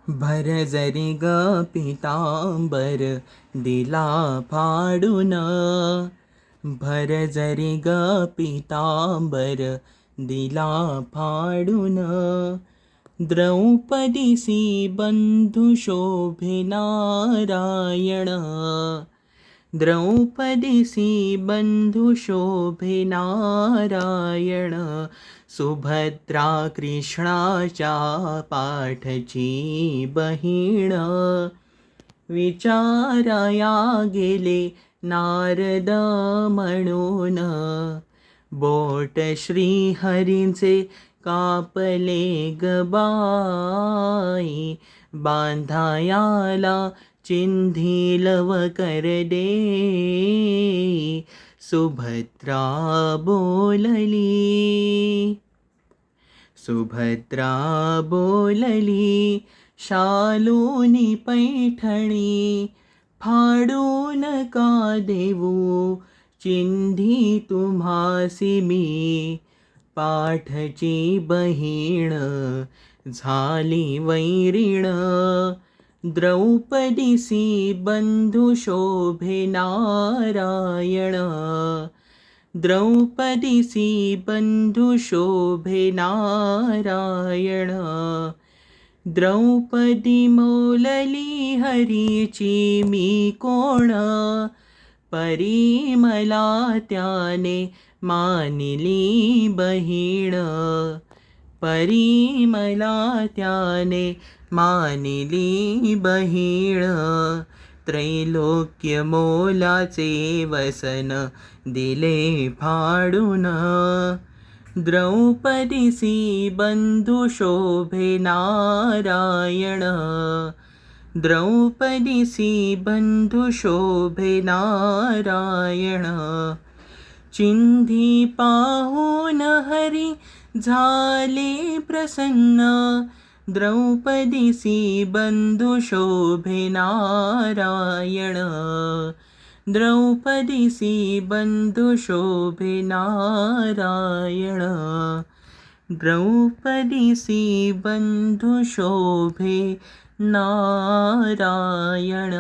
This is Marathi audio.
भरजरी ग पितांबर दिला फाडून, भरजरी ग पितांबर दिला फाडून. द्रौपदीसी बंधू शोभे नारायण, द्रौपदीसी बंधू शोभे नारायण. सुभद्रा कृष्णाच्या पाठची बहीण, विचाराया गेले नारद म्हणून. बोट श्रीहरींचे कापले ग बाई, बांधायाला चिंधी लव कर दे. सुभद्रा बोलली, सुभद्रा बोलली, शालूनी पैठणी फाडून का देऊ चिंधी तुम्हासी मी. पाठची बहीण झाली वैरीण, द्रौपदीसी बंधू शोभे नारायण. द्रौपदीसी बंधू शोभे नारायण. द्रौपदी मोलली हरीची मी कोण, परी मला त्याने मानिली बहीण. परी मला त्याने मानिली बहीण. त्रैलोक्य मोलाचे वसन दिले फाडून, द्रौपदीसी बंधू शोभे नारायण. द्रौपदीसी बंधू शोभे नारायण. चिंधी पाहून हरी झाले प्रसन्न, द्रौपदीसी बंधू शोभे नारायण. द्रौपदीसी बंधू शोभे नारायण. द्रौपदीसी बंधू शोभे नारायण.